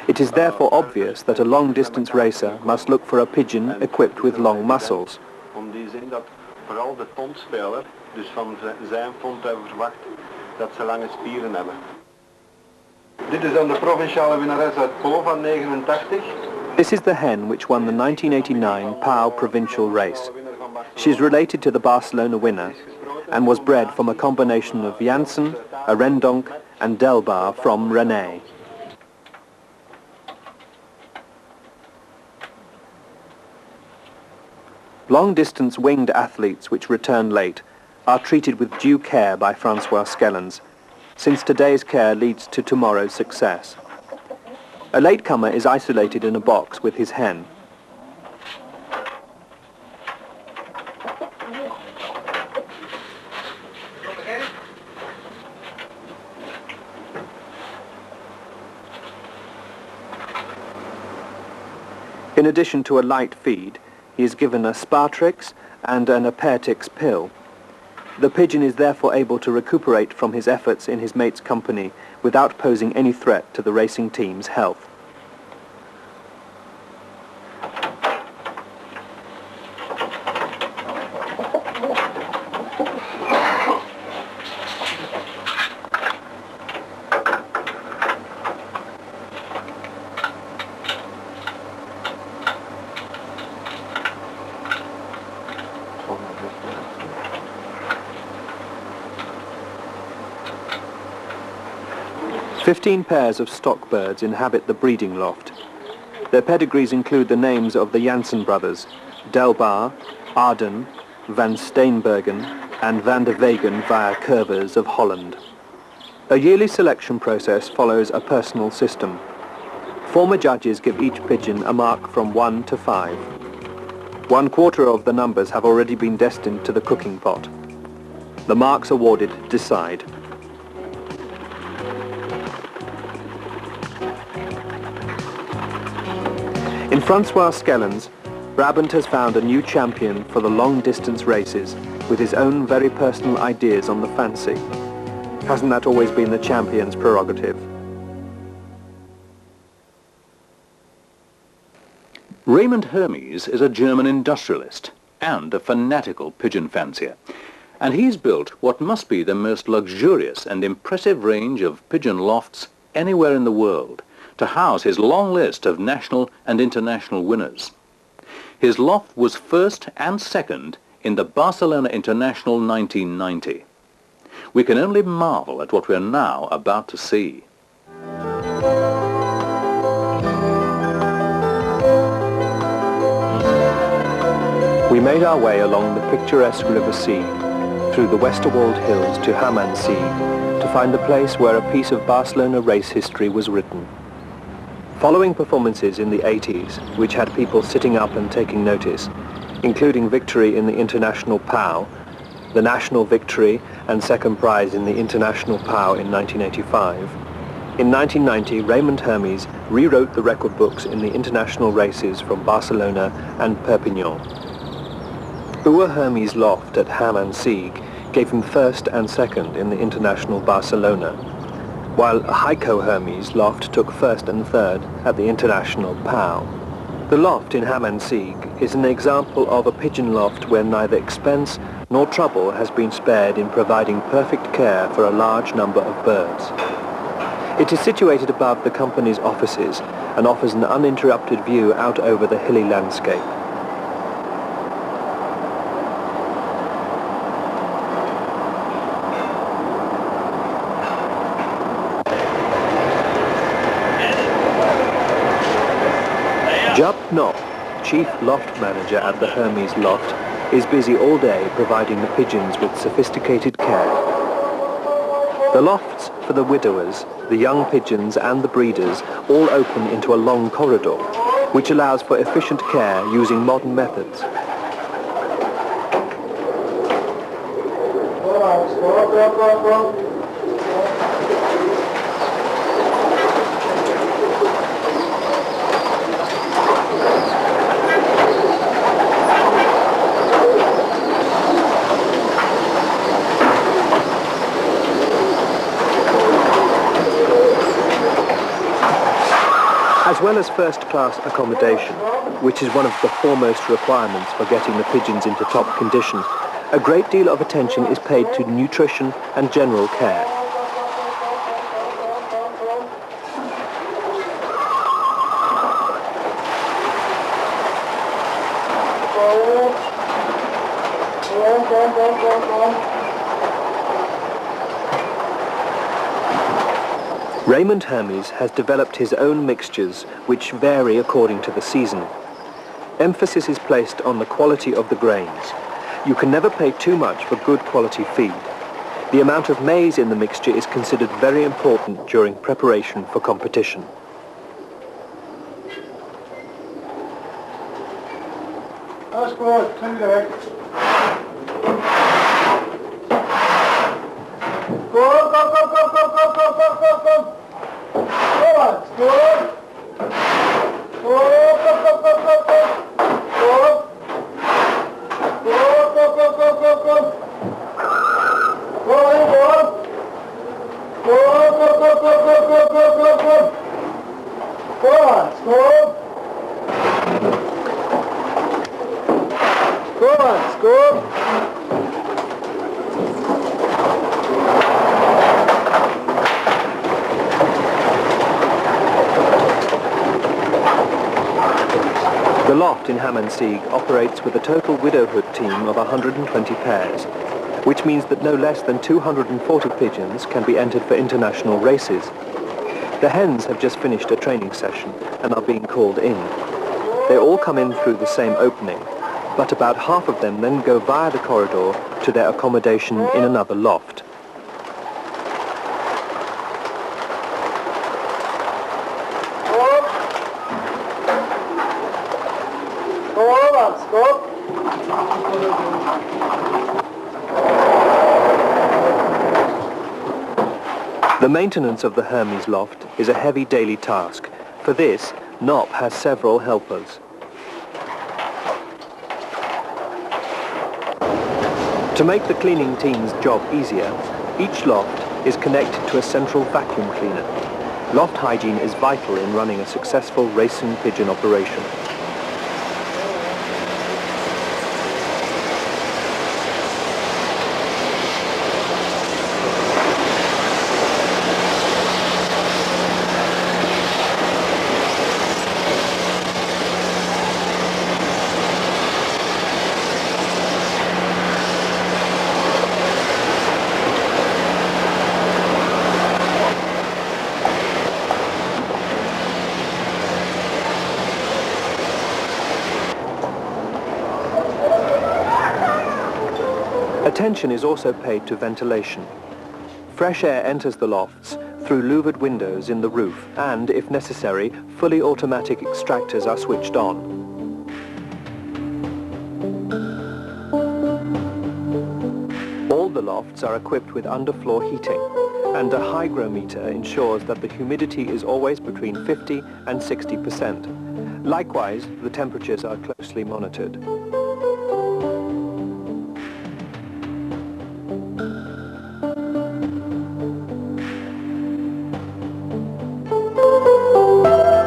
It is therefore obvious that a long-distance racer must look for a pigeon equipped with long muscles. Om die zin dat vooral de tondspeler, dus van zijn fond hebben we verwacht dat ze lange spieren hebben. Dit is dan de provinciale winnares uit Po van 89. This is the hen which won the 1989 Pau provincial race. She is related to the Barcelona winner and was bred from a combination of Janssen, a Rendonk and Delbar from Rennais. Long-distance winged athletes which return late are treated with due care by Francois Skellens, since today's care leads to tomorrow's success. A latecomer is isolated in a box with his hen. In addition to a light feed, he is given a Spartrix and an Apertix pill. The pigeon is therefore able to recuperate from his efforts in his mate's company without posing any threat to the racing team's health. Fifteen pairs of stock birds inhabit the breeding loft. Their pedigrees include the names of the Janssen brothers, Delbar, Arden, Van Steenbergen and Van der Wegen via Curvers of Holland. A yearly selection process follows a personal system. Former judges give each pigeon a mark from 1 to 5. 1/4 of the numbers have already been destined to the cooking pot. The marks awarded decide. In Francois Skellens, Brabant has found a new champion for the long-distance races with his own very personal ideas on the fancy. Hasn't that always been the champion's prerogative? Raymond Hermes is a German industrialist and a fanatical pigeon fancier, and he's built what must be the most luxurious and impressive range of pigeon lofts anywhere in the world, to house his long list of national and international winners. His loft was first and second in the Barcelona International 1990. We can only marvel at what we are now about to see. We made our way along the picturesque River Sea, through the Westerwald Hills to Hermansieg, to find the place where a piece of Barcelona race history was written. Following performances in the 80s, which had people sitting up and taking notice, including victory in the International Pau, the national victory and second prize in the International Pau in 1985, in 1990 Raymond Hermes rewrote the record books in the international races from Barcelona and Perpignan. Uwe Hermes' loft at Hermansieg gave him first and second in the International Barcelona, while Heiko Hermes' loft took first and third at the International Pau. The loft in Hermansieg is an example of a pigeon loft where neither expense nor trouble has been spared in providing perfect care for a large number of birds. It is situated above the company's offices and offers an uninterrupted view out over the hilly landscape. Jupp Knop, chief loft manager at the Hermes loft, is busy all day providing the pigeons with sophisticated care. The lofts for the widowers, the young pigeons and the breeders all open into a long corridor, which allows for efficient care using modern methods. As well as first-class accommodation, which is one of the foremost requirements for getting the pigeons into top condition, a great deal of attention is paid to nutrition and general care. Raymond Hermes has developed his own mixtures which vary according to the season. Emphasis is placed on the quality of the grains. You can never pay too much for good quality feed. The amount of maize in the mixture is considered very important during preparation for competition. That's good, turn direct. Go, go, go, go, go, go, go, go, go, go. Go on, good. Go, go, go, go, go, go. Go. Go, go, go, go, go, go. Go on, go on. Go, go, go, go, go, go, go, go, go. Go on, go. Go on, go. The Loft in Hamansieg operates with a total Widowhood team of 120 pairs, which means that no less than 240 pigeons can be entered for international races. The hens have just finished a training session and are being called in. They all come in through the same opening, but about half of them then go via the corridor to their accommodation in another loft. The maintenance of the Hermes loft is a heavy daily task. For this, Nop has several helpers. To make the cleaning team's job easier, each loft is connected to a central vacuum cleaner. Loft hygiene is vital in running a successful racing pigeon operation. Attention is also paid to ventilation. Fresh air enters the lofts through louvered windows in the roof and, if necessary, fully automatic extractors are switched on. All the lofts are equipped with underfloor heating, and a hygrometer ensures that the humidity is always between 50 and 60%. Likewise, the temperatures are closely monitored.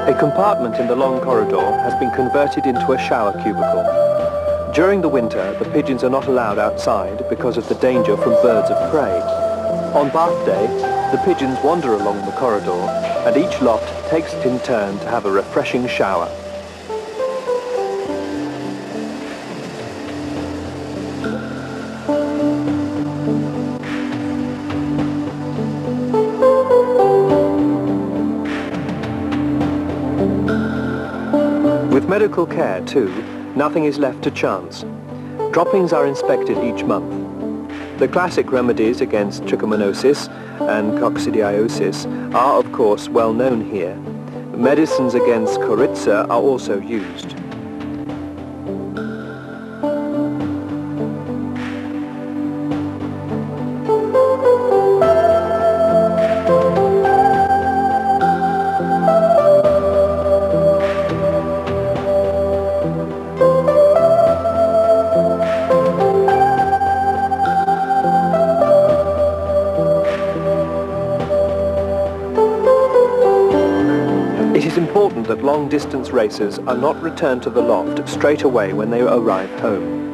A compartment in the long corridor has been converted into a shower cubicle. During the winter, the pigeons are not allowed outside because of the danger from birds of prey. On bath day, the pigeons wander along the corridor, and each loft takes it in turn to have a refreshing shower. With medical care, too, nothing is left to chance. Droppings are inspected each month. The classic remedies against trichomoniasis and coccidiosis are, of course, well known here. Medicines against coryza are also used. It is important that long-distance racers are not returned to the loft straight away when they arrive home.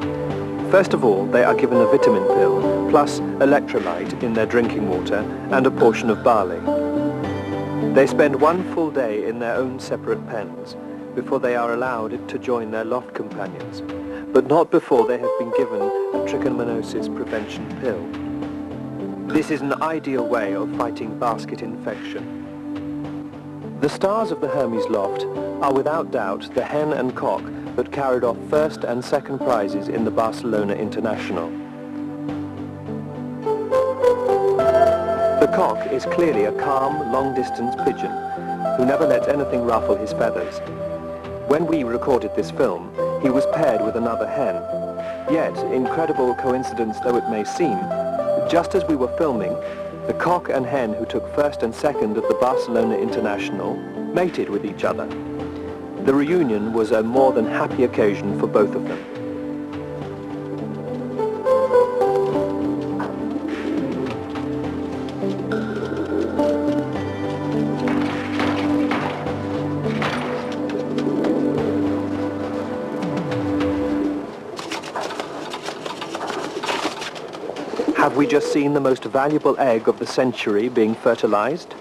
First of all, they are given a vitamin pill, plus electrolyte in their drinking water and a portion of barley. They spend one full day in their own separate pens before they are allowed to join their loft companions, but not before they have been given a trichomoniasis prevention pill. This is an ideal way of fighting basket infection. The stars of the Hermes loft are without doubt the hen and cock that carried off first and second prizes in the Barcelona International. The cock is clearly a calm, long-distance pigeon who never lets anything ruffle his feathers. When we recorded this film, he was paired with another hen. Yet, incredible coincidence though it may seem, just as we were filming, the cock and hen who took first and second at the Barcelona International mated with each other. The reunion was a more than happy occasion for both of them. Have we just seen the most valuable egg of the century being fertilized?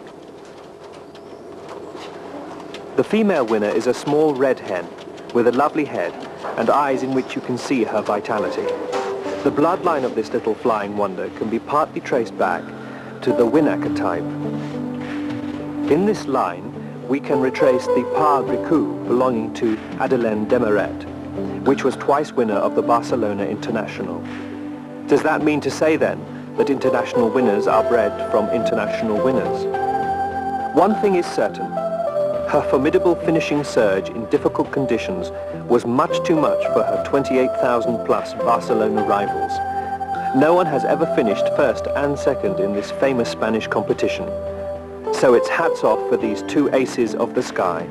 The female winner is a small red hen with a lovely head and eyes in which you can see her vitality. The bloodline of this little flying wonder can be partly traced back to the Winacker type. In this line, we can retrace the Pare Bricou belonging to Madeleine Demeret, which was twice winner of the Barcelona International. Does that mean to say then that international winners are bred from international winners? One thing is certain. Her formidable finishing surge in difficult conditions was much too much for her 28,000 plus Barcelona rivals. No one has ever finished first and second in this famous Spanish competition. So it's hats off for these two aces of the sky.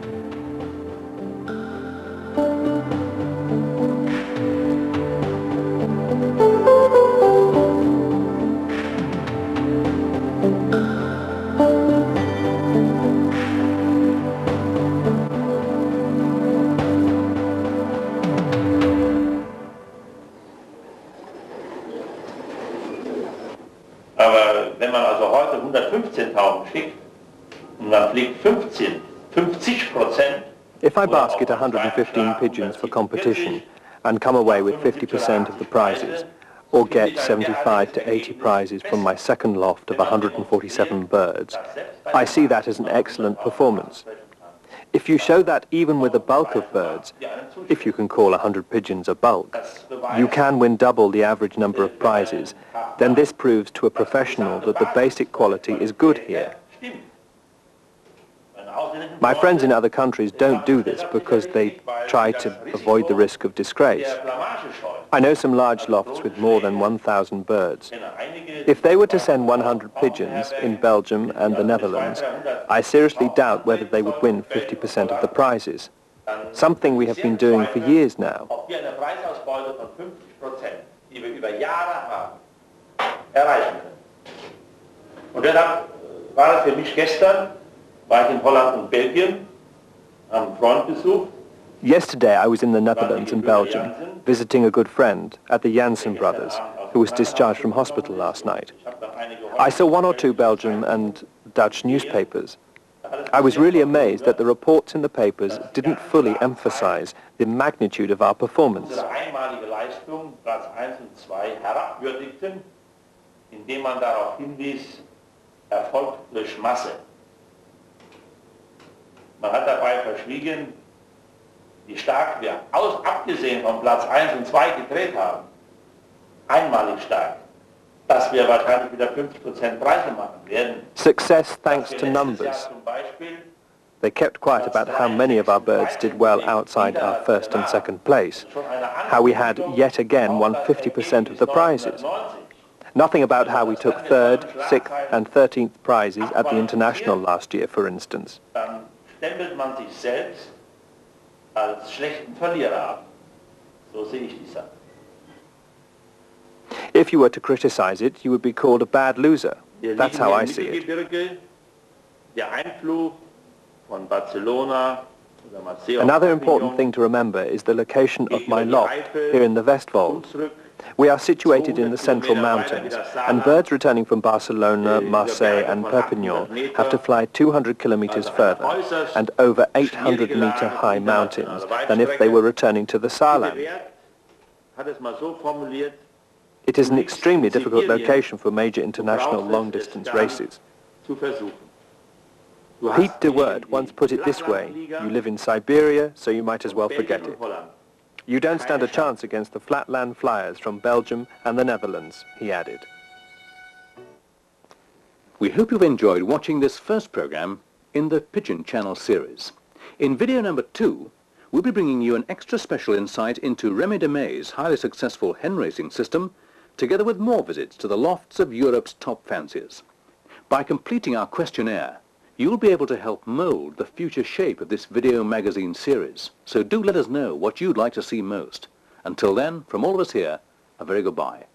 Aber wenn man also heute 115.000 schickt und man fliegt 50%, If I basket 115 pigeons for competition and come away with 50% of the prizes, or get 75 to 80 prizes from my second loft of 147 birds, I see that as an excellent performance. If you show that even with a bulk of birds, if you can call 100 pigeons a bulk, you can win double the average number of prizes, then this proves to a professional that the basic quality is good here. My friends in other countries don't do this because they try to avoid the risk of disgrace. I know some large lofts with more than 1,000 birds. If they were to send 100 pigeons in Belgium and the Netherlands, I seriously doubt whether they would win 50% of the prizes, something we have been doing for years now. Und deshalb war es für mich gestern, war ich in Holland und Belgien am Frontbesuch. Yesterday I was in the Netherlands and Belgium, visiting a good friend at the Janssen brothers, who was discharged from hospital last night. I saw one or two Belgian and Dutch newspapers. I was really amazed that the reports in the papers didn't fully emphasize the magnitude of our performance. Unsere einmalige Leistung, Platz 1 und 2, herabwürdigten, indem man darauf hinwies, Erfolg durch Masse. Man hat dabei verschwiegen, wie stark wir, abgesehen von Platz 1 und 2 gedreht haben, einmalig stark, dass wir wahrscheinlich wieder 50% Preise machen werden. Success thanks to numbers. They kept quiet about how many of our birds did well outside our first and second place, how we had yet again won 50% of the prizes. Nothing about how we took 3rd, 6th and 13th prizes at the International last year, for instance. Dann stempelt man sich selbst als schlechten Verlierer ab. So sehe ich die Sache. If you were to criticize it, you would be called a bad loser. That's how I see it. Der Einflug von Barcelona. Another important thing to remember is the location of my loft here in the Westwald. We are situated in the central mountains, and birds returning from Barcelona, Marseille and Perpignan have to fly 200 kilometers further and over 800-meter high mountains than if they were returning to the Saarland. It is an extremely difficult location for major international long-distance races. Piet de Wert once put it this way: you live in Siberia, so you might as well forget it. You don't stand a chance against the flatland flyers from Belgium and the Netherlands, he added. We hope you've enjoyed watching this first program in the Pigeon Channel series. In video number 2, we'll be bringing you an extra special insight into Raymond Hermes' highly successful hen racing system, together with more visits to the lofts of Europe's top fanciers. By completing our questionnaire, you'll be able to help mould the future shape of this video magazine series. So do let us know what you'd like to see most. Until then, from all of us here, a very goodbye.